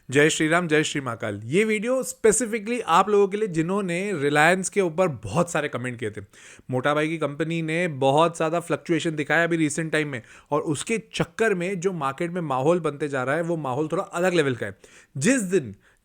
जय श्री राम, जय श्री महाकाल। ये वीडियो स्पेसिफिकली आप लोगों के लिए जिन्होंने रिलायंस के ऊपर बहुत सारे कमेंट किए थे। मोटा भाई की कंपनी ने बहुत ज़्यादा फ्लक्चुएशन दिखाया अभी रिसेंट टाइम में, और उसके चक्कर में जो मार्केट में माहौल बनते जा रहा है वो माहौल थोड़ा अलग लेवल का है।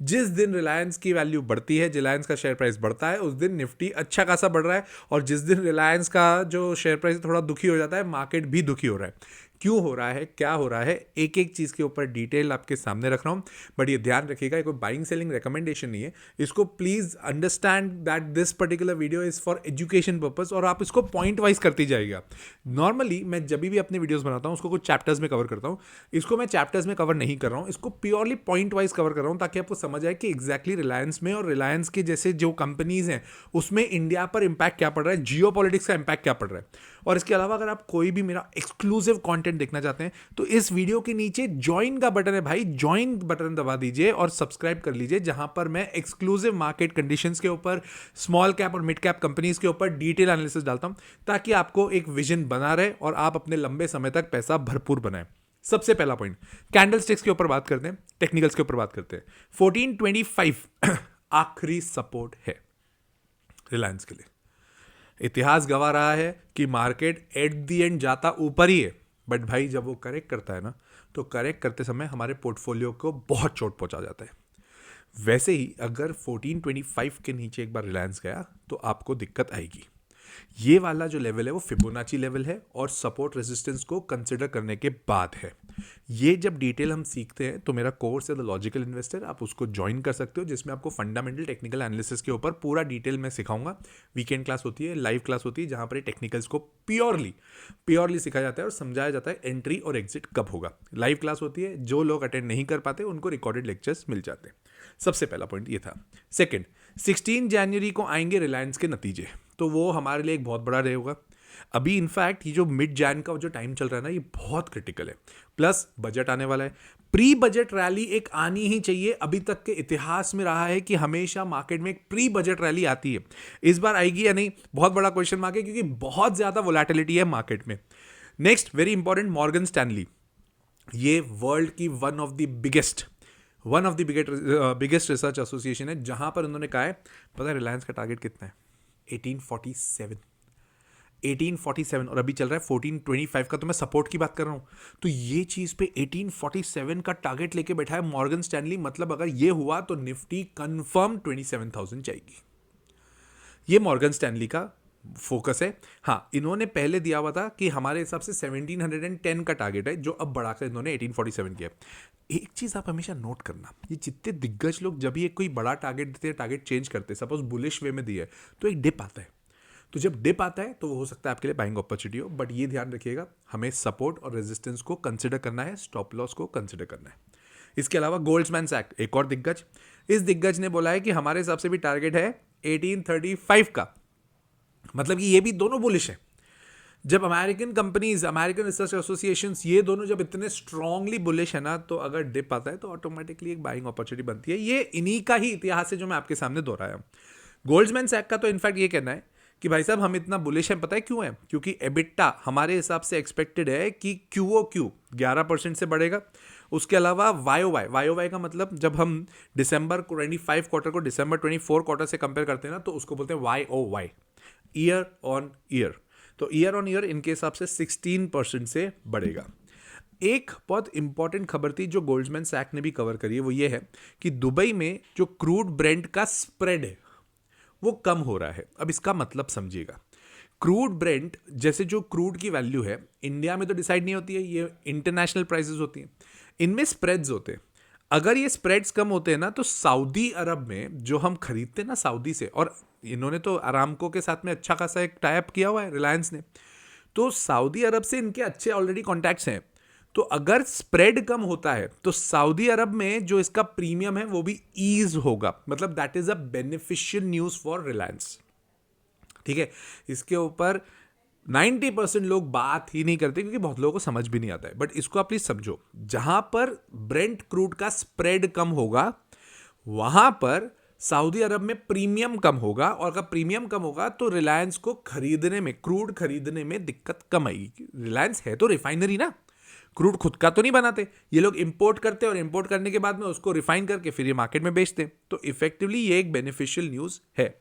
जिस दिन रिलायंस की वैल्यू बढ़ती है, रिलायंस का शेयर प्राइस बढ़ता है, उस दिन निफ्टी अच्छा खासा बढ़ रहा है। और जिस दिन रिलायंस का जो शेयर प्राइस थोड़ा दुखी हो जाता है, मार्केट भी दुखी हो रहा है। क्यों हो रहा है, क्या हो रहा है, एक एक चीज़ के ऊपर डिटेल आपके सामने रख रहा हूँ। बट ये ध्यान रखिएगा, ये कोई बाइंग सेलिंग रिकमेंडेशन नहीं है। इसको please understand that this particular video is for education purpose, और आप इसको पॉइंट वाइज करती जाएगा। नॉर्मली मैं जब भी अपने वीडियोस बनाता हूँ उसको कुछ चैप्टर्स में कवर करता हूँ। इसको मैं चैप्टर्स में कवर नहीं कर रहा हूँ, इसको प्योरली पॉइंट वाइज कवर कर रहा हूँ, ताकि आपको समझ आए कि एग्जैक्टली रिलायंस में और रिलायंस के जैसे जो कंपनीज हैं उसमें इंडिया पर इंपैक्ट क्या पड़ रहा है, जियो पॉलिटिक्स का इंपैक्ट क्या पड़ रहा है। और इसके अलावा अगर आप कोई भी मेरा एक्सक्लूसिव कंटेंट देखना चाहते हैं तो इस वीडियो के नीचे ज्वाइन का बटन है भाई, ज्वाइन बटन दबा दीजिए और सब्सक्राइब कर लीजिए, जहां पर मैं एक्सक्लूसिव मार्केट कंडीशंस के ऊपर, स्मॉल कैप और मिड कैप कंपनीज के ऊपर डिटेल एनालिसिस डालता हूं, ताकि आपको एक विजन बना रहे और आप अपने लंबे समय तक पैसा भरपूर बनाएं। सबसे पहला पॉइंट, कैंडल स्टिक्स के ऊपर बात करते हैं, टेक्निकल्स के ऊपर बात करते हैं। 1425 आखिरी सपोर्ट है रिलायंस के लिए। इतिहास गवा रहा है कि मार्केट एट दी एंड जाता ऊपर ही है, बट भाई जब वो करेक्ट करता है ना, तो करेक्ट करते समय हमारे पोर्टफोलियो को बहुत चोट पहुंचा जाता है। वैसे ही अगर 1425 के नीचे एक बार रिलायंस गया तो आपको दिक्कत आएगी। ये वाला जो लेवल है वो फिबोनाची लेवल है, और सपोर्ट रेजिस्टेंस को कंसिडर करने के बाद है। ये जब डिटेल हम सीखते हैं तो मेरा कोर्स है द लॉजिकल इन्वेस्टर, आप उसको ज्वाइन कर सकते हो, जिसमें आपको फंडामेंटल टेक्निकल एनालिसिस के ऊपर पूरा डिटेल में सिखाऊंगा। वीकेंड क्लास होती है, लाइव क्लास होती है, जहां पर टेक्निकल्स को प्योरली सिखाया जाता है और समझाया जाता है एंट्री और एग्जिट कब होगा। लाइव क्लास होती है, जो लोग अटेंड नहीं कर पाते उनको रिकॉर्डेड लेक्चर्स मिल जाते हैं। सबसे पहला पॉइंट ये था। सेकेंड, 16 जनवरी को आएंगे रिलायंस के नतीजे, तो वो हमारे लिए एक बहुत बड़ा डे होगा। अभी इनफैक्ट ये जो मिड जैन का जो टाइम चल रहा है ना, ये बहुत क्रिटिकल है। प्लस बजट आने वाला है। प्री बजट रैली एक आनी ही चाहिए। अभी तक के इतिहास में रहा है कि हमेशा मार्केट में एक प्री बजट रैली आती है। इस बार आएगी या नहीं, बहुत बड़ा क्वेश्चन मार्क है, क्योंकि बहुत ज्यादा वोलेटिलिटी है मार्केट में। Next, very important, Morgan Stanley. ये वर्ल्ड की one of the biggest research association है, जहां पर उन्होंने कहा है, पता है रिलायंस का टारगेट कितना है? 1847, और अभी चल रहा है 1425 का। तो मैं सपोर्ट की बात कर रहा हूं, तो ये चीज पे 1847 का टारगेट लेके बैठा है मॉर्गन स्टैनली। मतलब अगर ये हुआ तो निफ्टी कंफर्म 27,000 जाएगी। ये मॉर्गन स्टैनली का फोकस है। हाँ, इन्होंने पहले दिया हुआ था कि हमारे हिसाब से 1710 का टारगेट है, जो अब बढ़ाकर इन्होंने 1847 किया। एक चीज आप हमेशा नोट करना, ये जितने दिग्गज लोग जब ये कोई बड़ा टारगेट देते हैं, टारगेट चेंज करते हैं, सपोज बुलिश वे में दिया है, तो एक डिप आता है। तो जब डिप आता है तो वो हो सकता है आपके लिए बाइंग अपॉर्चुनिटी हो, बट ये ध्यान रखिएगा, हमें सपोर्ट और रेजिस्टेंस को कंसिडर करना है, स्टॉप लॉस को कंसिडर करना है। इसके अलावा गोल्डमैन सैक्स, एक और दिग्गज, इस दिग्गज ने बोला है कि हमारे हिसाब से भी टारगेट है 1835 का। मतलब कि ये भी दोनों बुलिश है। जब American companies, American research association, ये दोनों जब इतने स्ट्रांगली बुलिश है ना, तो अगर डिप आता है तो ऑटोमेटिकली एक बाइंग अपॉर्चुनिटी बनती है। ये इन्हीं का ही इतिहास है जो मैं आपके सामने दोहराया हूं। गोल्डमैन सैक्स का तो इनफैक्ट ये कहना है कि भाई साहब हम इतना बुलिश हैं, पता है क्यों है? क्योंकि एबिटा हमारे हिसाब से एक्सपेक्टेड है कि QOQ 11% से बढ़ेगा। उसके अलावा वाई का मतलब, जब हम दिसंबर 25 क्वार्टर को दिसंबर 24 क्वार्टर से कंपेयर करते हैं ना, तो उसको बोलते हैं YOY, ईयर ऑन ईयर। तो ईयर ऑन ईयर इनके हिसाब से 16% से बढ़ेगा। एक बहुत इंपॉर्टेंट खबर थी जो गोल्डमैन सैक्स ने भी कवर करी है, वो ये है कि दुबई में जो क्रूड ब्रेंट का स्प्रेड है वो कम हो रहा है। अब इसका मतलब समझिएगा, क्रूड ब्रेंट जैसे जो क्रूड की वैल्यू है इंडिया में तो डिसाइड नहीं होती है, ये इंटरनेशनल प्राइसेस होती हैं, इनमें स्प्रेड्स होते हैं। अगर ये स्प्रेड्स कम होते हैं ना, तो सऊदी अरब में जो हम खरीदते हैं ना सऊदी से, और इन्होंने तो अरामको के साथ में अच्छा खासा एक टाई अप किया हुआ है रिलायंस ने, तो सऊदी अरब से इनके अच्छे ऑलरेडी कॉन्टैक्ट्स हैं। तो अगर स्प्रेड कम होता है तो सऊदी अरब में जो इसका प्रीमियम है वो भी ईज होगा। मतलब that is a beneficial news for Reliance. ठीक है, इसके ऊपर 90% लोग बात ही नहीं करते, क्योंकि बहुत लोगों को समझ भी नहीं आता है। बट इसको आप प्लीज समझो, जहां पर ब्रेंट क्रूड का स्प्रेड कम होगा वहां पर सऊदी अरब में प्रीमियम कम होगा, और अगर प्रीमियम कम होगा तो रिलायंस को खरीदने में, क्रूड खरीदने में दिक्कत कम आएगी। रिलायंस है तो रिफाइनरी ना, क्रूड खुद का तो नहीं बनाते, ये लोग इंपोर्ट करते और इंपोर्ट करने के बाद में उसको रिफाइन करके फिर ये मार्केट में बेचते हैं। तो इफेक्टिवली ये एक बेनिफिशियल न्यूज़ है।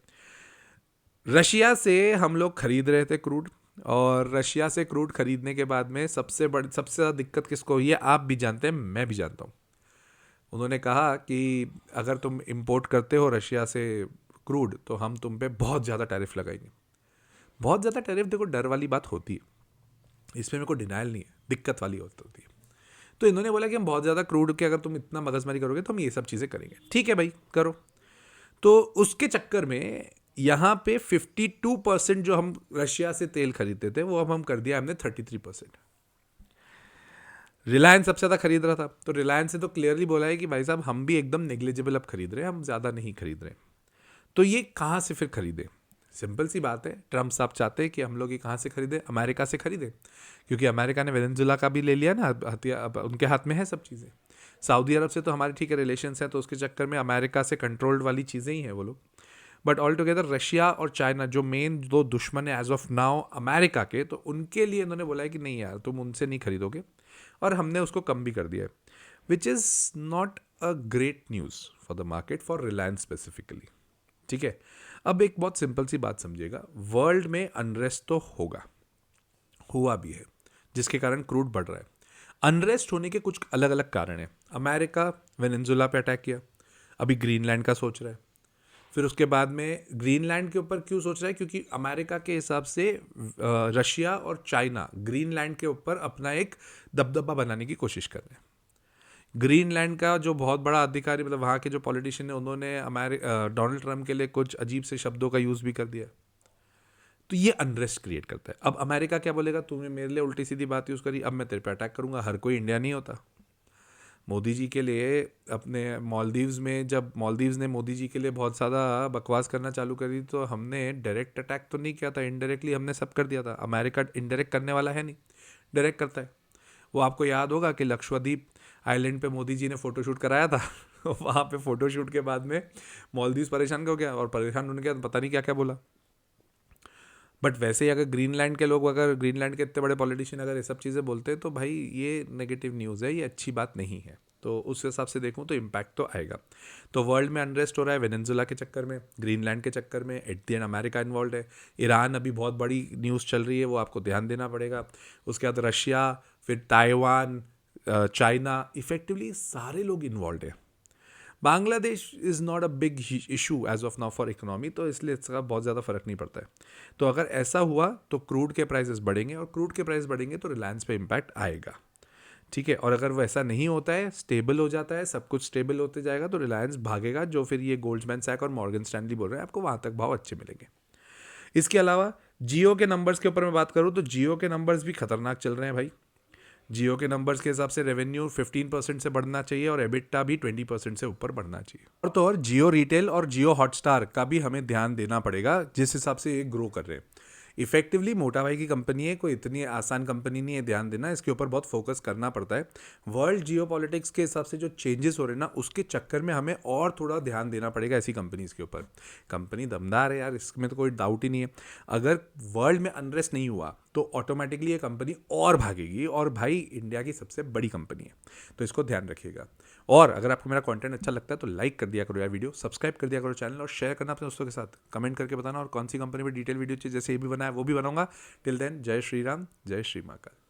रशिया से हम लोग खरीद रहे थे क्रूड, और रशिया से क्रूड खरीदने के बाद में सबसे ज़्यादा दिक्कत किसको हुई है आप भी जानते हैं, मैं भी जानता हूँ। उन्होंने कहा कि अगर तुम इंपोर्ट करते हो रशिया से क्रूड तो हम तुम पे बहुत ज़्यादा टैरिफ लगाएंगे। बहुत ज़्यादा टैरिफ, देखो डर वाली बात होती है, इसमें मेरे को डिनाइल नहीं है, दिक्कत वाली होती है। तो इन्होंने बोला कि हम बहुत ज़्यादा क्रूड के अगर तुम इतना मगजमारी करोगे तो हम ये सब चीज़ें करेंगे। ठीक है भाई, करो। तो उसके चक्कर में यहाँ पे 52% जो हम रशिया से तेल खरीदते थे वो अब हम कर दिया हमने 33%। रिलायंस सबसे ज़्यादा खरीद रहा था, तो रिलायंस ने तो क्लियरली बोला है कि भाई साहब हम भी एकदम नेग्लिजिबल अब खरीद रहे हैं, हम ज़्यादा नहीं खरीद रहे। तो ये कहाँ से फिर खरीदे? सिंपल सी बात है, ट्रम्प साहब चाहते हैं कि हम लोग ये कहाँ से खरीदें, अमेरिका से खरीदें, क्योंकि अमेरिका ने वेनेजुएला का भी ले लिया ना हथियार, अब उनके हाथ में है सब चीज़ें। सऊदी अरब से तो हमारे ठीक है रिलेशंस हैं, तो उसके चक्कर में अमेरिका से कंट्रोल्ड वाली चीज़ें ही हैं वो लोग। बट ऑल टुगेदर रशिया और चाइना जो मेन दो दुश्मन है एज ऑफ नाउ अमेरिका के, तो उनके लिए इन्होंने बोला है कि नहीं यार तुम उनसे नहीं खरीदोगे, और हमने उसको कम भी कर दिया है, which is not a great news for the market, for Reliance specifically. ठीक है, अब एक बहुत सिंपल सी बात समझिएगा, वर्ल्ड में अनरेस्ट तो होगा, हुआ भी है, जिसके कारण क्रूड बढ़ रहा है। अनरेस्ट होने के कुछ अलग अलग कारण हैं। अमेरिका वेनेजुएला पे अटैक किया, अभी ग्रीनलैंड का सोच रहा है, फिर उसके बाद में ग्रीनलैंड के ऊपर क्यों सोच रहा है, क्योंकि अमेरिका के हिसाब से रशिया और चाइना ग्रीनलैंड के ऊपर अपना एक दबदबा बनाने की कोशिश कर रहे हैं। ग्रीनलैंड का जो बहुत बड़ा अधिकारी, मतलब वहाँ के जो पॉलिटिशियन है, उन्होंने डोनाल्ड ट्रंप के लिए कुछ अजीब से शब्दों का यूज़ भी कर दिया। तो ये अनरेस्ट क्रिएट करता है। अब अमेरिका क्या बोलेगा, तुमने मेरे लिए उल्टी सीधी बात यूज़ करी, अब मैं तेरे पे अटैक करूंगा। हर कोई इंडिया नहीं होता। मोदी जी के लिए अपने मालदीव्स में, जब मालदीव्स ने मोदी जी के लिए बहुत ज़्यादा बकवास करना चालू करी, तो हमने डायरेक्ट अटैक तो नहीं किया था, इनडायरेक्टली हमने सब कर दिया था। अमेरिका इनडायरेक्ट करने वाला है नहीं, डायरेक्ट करता है। वो आपको याद होगा कि लक्षद्वीप आइलैंड पे मोदी जी ने फ़ोटोशूट कराया था वहाँ पे फ़ोटोशूट के बाद में मालदीव्स परेशान हो गया, और परेशान होने के बाद पता नहीं क्या क्या बोला। बट वैसे ही अगर ग्रीनलैंड के लोग, अगर ग्रीनलैंड के इतने बड़े पॉलिटिशियन अगर ये सब चीज़ें बोलते हैं, तो भाई ये नेगेटिव न्यूज़ है, ये अच्छी बात नहीं है। तो उस हिसाब से देखूँ तो इम्पैक्ट तो आएगा। तो वर्ल्ड में अनरेस्ट हो रहा है वेनेजुएला के चक्कर में, ग्रीनलैंड के चक्कर में, at the end America involve है। ईरान अभी बहुत बड़ी न्यूज़ चल रही है, वो आपको ध्यान देना पड़ेगा। उसके बाद रशिया, फिर ताइवान, चाइना, इफेक्टिवली सारे लोग इन्वॉल्व हैं। Bangladesh is not a big issue as of now for economy, तो इसलिए इसका बहुत ज़्यादा फर्क नहीं पड़ता है। तो अगर ऐसा हुआ तो क्रूड के प्राइसेस बढ़ेंगे, और क्रूड के प्राइस बढ़ेंगे तो रिलायंस पे इम्पैक्ट आएगा। ठीक है, और अगर वो ऐसा नहीं होता है, स्टेबल हो जाता है, सब कुछ स्टेबल होते जाएगा, तो रिलायंस भागेगा, जो फिर ये गोल्डमैन सैक और मॉर्गन स्टैनली बोल रहे हैं आपको वहाँ तक भाव अच्छे मिलेंगे। इसके अलावा जियो के नंबर्स के ऊपर मैं बात करूँ तो जियो के नंबर्स भी खतरनाक चल रहे हैं भाई। जियो के नंबर्स के हिसाब से रेवेन्यू 15% से बढ़ना चाहिए, और एबिटा भी 20% से ऊपर बढ़ना चाहिए। और तो और जियो रिटेल और जियो हॉटस्टार का भी हमें ध्यान देना पड़ेगा, जिस हिसाब से ये ग्रो कर रहे हैं। इफेक्टिवली मोटा भाई की कंपनी है, कोई इतनी आसान कंपनी नहीं है ध्यान देना, इसके ऊपर बहुत फोकस करना पड़ता है। वर्ल्ड जियो पॉलिटिक्स के हिसाब से जो चेंजेस हो रहे हैं ना, उसके चक्कर में हमें और थोड़ा ध्यान देना पड़ेगा ऐसी कंपनीज के ऊपर। कंपनी दमदार है यार, इसमें तो कोई डाउट ही नहीं है। अगर वर्ल्ड में अनरेस्ट नहीं हुआ तो ऑटोमेटिकली ये कंपनी और भागेगी, और भाई इंडिया की सबसे बड़ी कंपनी है, तो इसको ध्यान रखिएगा। और अगर आपको मेरा कंटेंट अच्छा लगता है तो लाइक कर दिया करो यार वीडियो, सब्सक्राइब कर दिया करो चैनल, और शेयर करना अपने दोस्तों के साथ। कमेंट करके बताना और कौन सी कंपनी पर डिटेल वीडियो चाहिए, जैसे ये भी बनाया वो भी बनाऊंगा। टिल देन, जय श्री राम, जय श्री महाकाल।